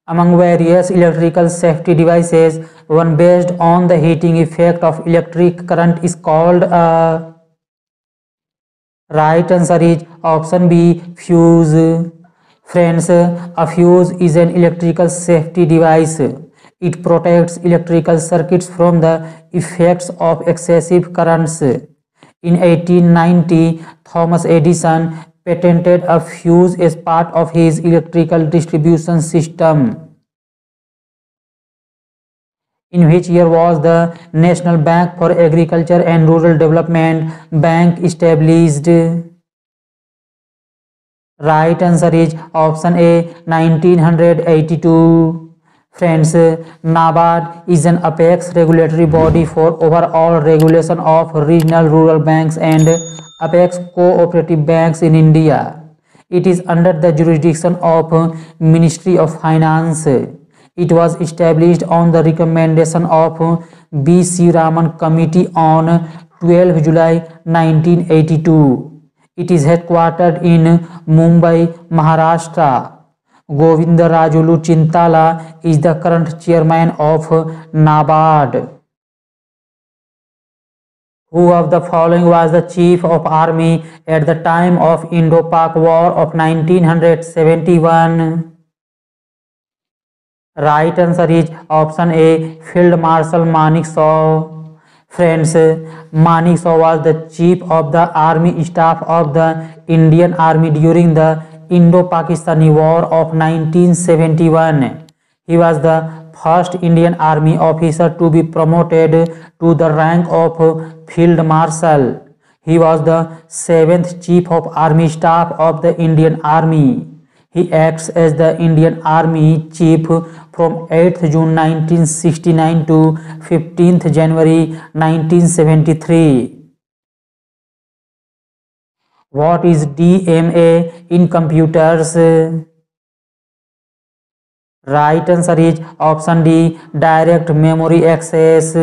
Among various electrical safety devices, one based on the heating effect of electric current is called a. Right answer is option B, fuse. Friends, a fuse is an electrical safety device. It protects electrical circuits from the effects of excessive currents. In 1890, Thomas Edison patented a fuse as part of his electrical distribution system. In which year was the National Bank for Agriculture and Rural Development Bank established? Right answer is option A, 1982. Friends, NABARD is an apex regulatory body for overall regulation of regional rural banks and apex cooperative banks in India. It is under the jurisdiction of Ministry of Finance. It was established on the recommendation of B. C. Raman Committee on 12 July 1982. It is headquartered in Mumbai, Maharashtra. Govindarajulu Chintala is the current chairman of NABARD. Who of the following was the Chief of Army at the time of Indo-Pak War of 1971? Right answer is option A, Field Marshal Manekshaw. Friends, Manekshaw was the chief of the army staff of the Indian Army during the Indo-Pakistani War of 1971. He was the first Indian Army officer to be promoted to the rank of Field Marshal. He was the 7th Chief of Army Staff of the Indian Army. He acts as the Indian Army Chief from 8th June 1969 to 15th January 1973. What is DMA in computers? Right answer is option D, direct memory access.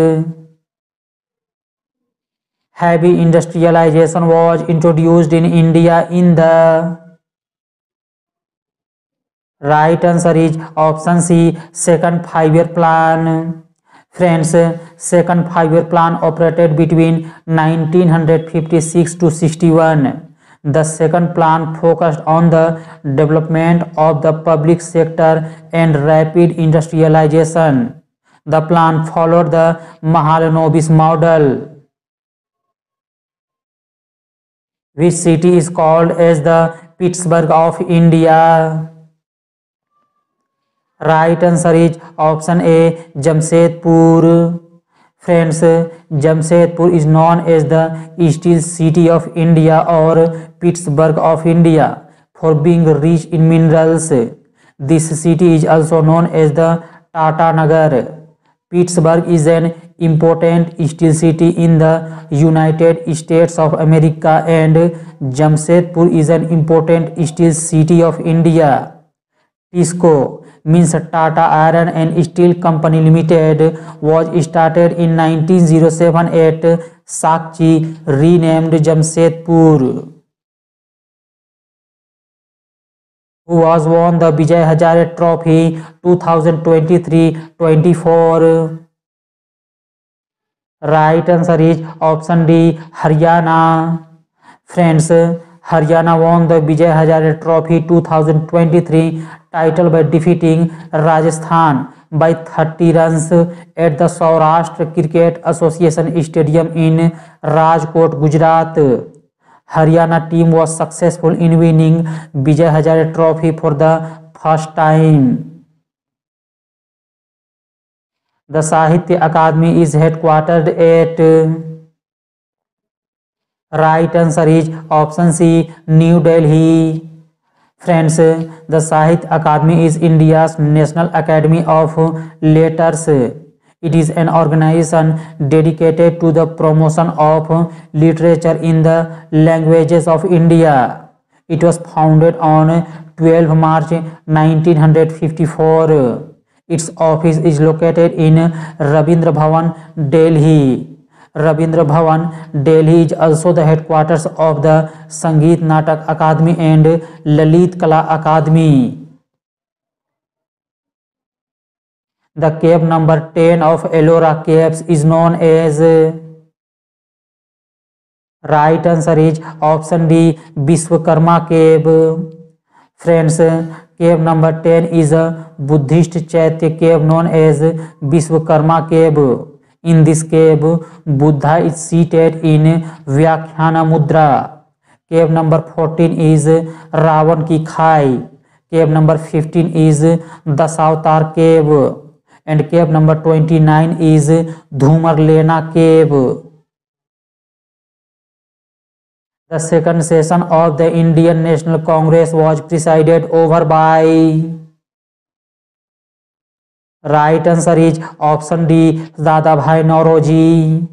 Heavy industrialization was introduced in India in the. Right answer is option C, second 5-year plan. Friends, second 5-year plan operated between 1956 to 61. The second plan focused on the development of the public sector and rapid industrialization. The plan followed the Mahalanobis model. Which city is called as the Pittsburgh of India? Right answer is option A, Jamshedpur. Friends, Jamshedpur is known as the Steel City of India or Pittsburgh of India for being rich in minerals. This city is also known as the Tata Nagar. Pittsburgh is an important steel city in the United States of America and Jamshedpur is an important steel city of India. TISCO means Tata Iron and Steel Company Limited was started in 1907 at Sakchi, renamed Jamshedpur. Who was won the Vijay Hazare Trophy 2023-24? Right answer is option D, Haryana. Friends, Haryana won the Vijay Hazare Trophy 2023 title by defeating Rajasthan by 30 runs at the Saurashtra Cricket Association Stadium in Rajkot, Gujarat. Haryana team was successful in winning Vijay Hazare Trophy for the first time. The Sahitya Akademi is headquartered at. Right answer is option C, New Delhi. Friends, the Sahitya Akademi is India's National Academy of Letters. It is an organization dedicated to the promotion of literature in the languages of India. It was founded on 12 March 1954. Its office is located in Rabindra Bhavan, Delhi. Rabindra Bhavan, Delhi is also the headquarters of the Sangeet Natak Akademi and Lalit Kala Akademi. The cave number 10 of Ellora Caves is known as. Right answer is option D, Vishwakarma Cave. Friends, cave number 10 is a Buddhist Chaitya cave known as Vishwakarma Cave. In this cave, Buddha is seated in Vyakhyana Mudra. Cave number 14 is Ravan ki Khai. Cave number 15 is Dasavatar Cave. And cave number 29 is Dhumar Lena Cave. The second session of the Indian National Congress was presided over by. Right answer is option D, Dadabhai Naoroji.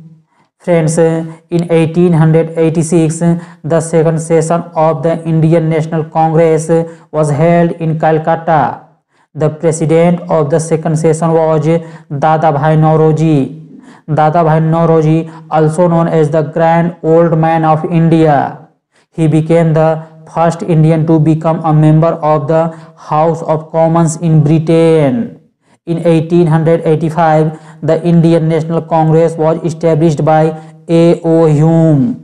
Friends, in 1886, the second session of the Indian National Congress was held in Calcutta. The president of the second session was Dadabhai Naoroji. Dadabhai Naoroji, also known as the Grand Old Man of India. He became the first Indian to become a member of the House of Commons in Britain. In 1885, the Indian National Congress was established by A.O. Hume.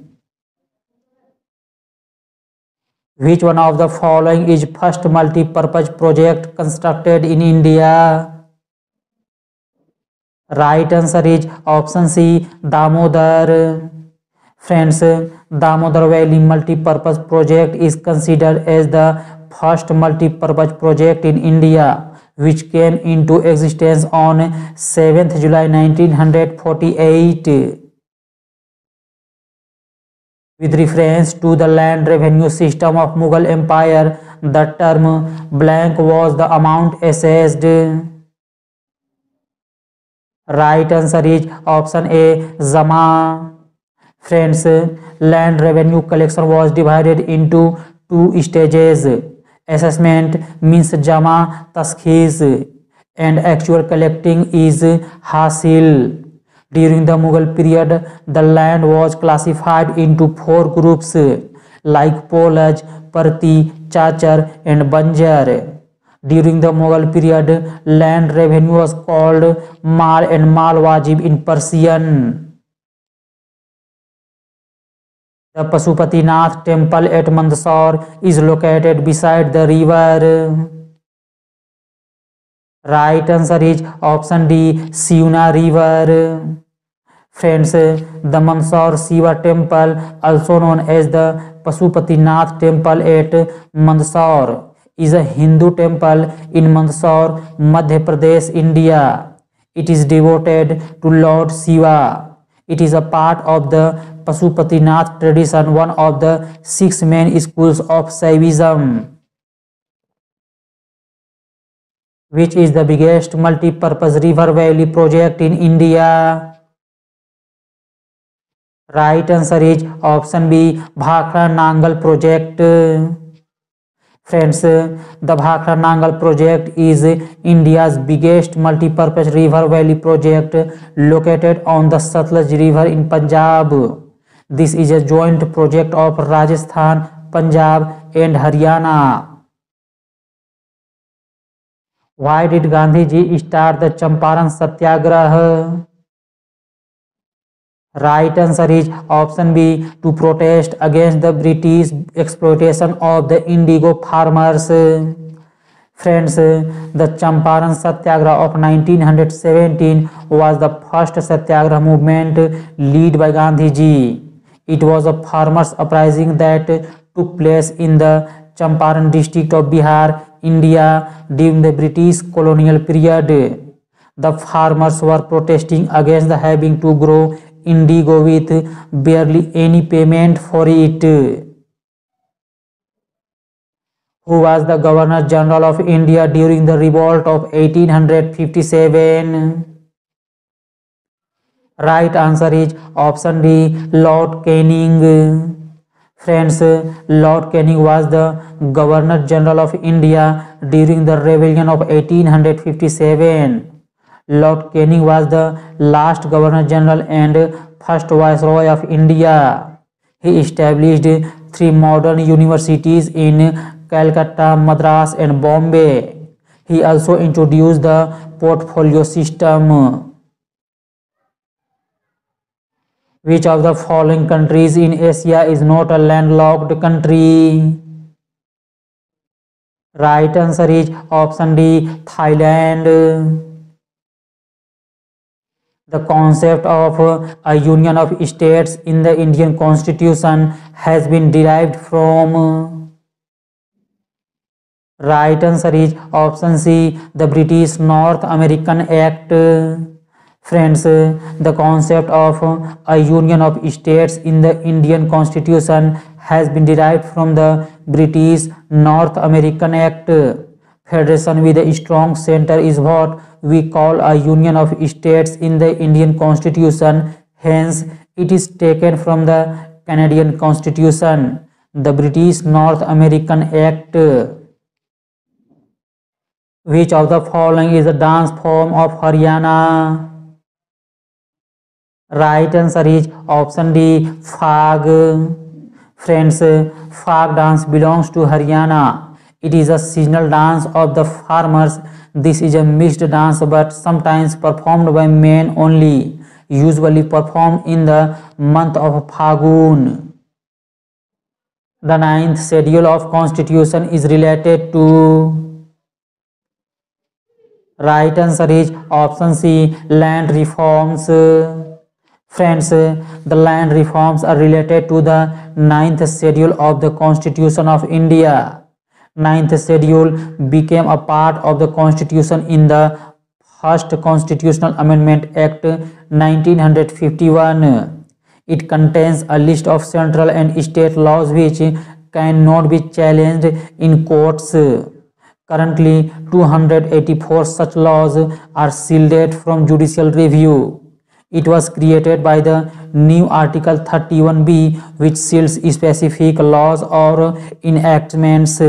Which one of the following is first multi-purpose project constructed in India? Right answer is option C, Damodar. Friends, Damodar Valley Multi-Purpose Project is considered as the first multi-purpose project in India, which came into existence on 7th July 1948. With reference to the land revenue system of Mughal Empire, the term blank was the amount assessed. Right answer is option A, Zama. Friends, land revenue collection was divided into two stages. Assessment means Jama Taskheez and actual collecting is Hasil. During the Mughal period, the land was classified into four groups like Polaj, Parti, Chachar and Banjar. During the Mughal period, land revenue was called Mal and Mal Wajib in Persian. The Pasupatinath temple at Mandsaur is located beside the river. Right answer is option D, Sivna river. Friends, the Mandsaur Shiva temple, also known as the Pasupatinath temple at Mandsaur, is a Hindu temple in Mandsaur, Madhya Pradesh, India. It is devoted to Lord Shiva. It is a part of the Pasupatinath tradition, one of the 6 main schools of Shaivism. Which is the biggest multi-purpose river valley project in India? Right answer is option B, Bhakra Nangal project. Friends, the Bhakra Nangal project is India's biggest multi-purpose river valley project located on the Satluj river in Punjab. This is a joint project of Rajasthan, Punjab and Haryana. Why did Gandhi ji start the Champaran Satyagraha? Right answer is option B, to protest against the British exploitation of the indigo farmers. Friends, the Champaran Satyagraha of 1917 was the first Satyagraha movement led by Gandhi ji. It was a farmers' uprising that took place in the Champaran district of Bihar, India during the British colonial period. The farmers were protesting against the having to grow indigo with barely any payment for it. Who was the Governor General of India during the revolt of 1857? Right answer is option D, Lord Canning. Friends, Lord Canning was the Governor General of India during the rebellion of 1857. Lord Canning was the last Governor General and first Viceroy of India. He established 3 modern universities in Calcutta, Madras and Bombay. He also introduced the portfolio system. Which of the following countries in Asia is not a landlocked country? Right answer is option D, Thailand. The concept of a union of states in the Indian Constitution has been derived from. Right answer is option C, the British North American Act. Friends, the concept of a union of states in the Indian Constitution has been derived from the British North American Act. Federation with a strong center is what we call a union of states in the Indian Constitution. Hence, it is taken from the Canadian Constitution. The British North American Act. Which of the following is a dance form of Haryana? Right answer is option D, Phag. Friends, Phag dance belongs to Haryana. It is a seasonal dance of the farmers. This is a mixed dance but sometimes performed by men only, usually performed in the month of Phagun. The 9th schedule of Constitution is related to. Right answer is option C, land reforms. Friends, the land reforms are related to the 9th schedule of the Constitution of India. 9th schedule became a part of the Constitution in the first Constitutional Amendment Act 1951. It contains a list of central and state laws which cannot be challenged in courts. Currently, 284 such laws are shielded from judicial review. It was created by the new Article 31B, which shields specific laws or enactments.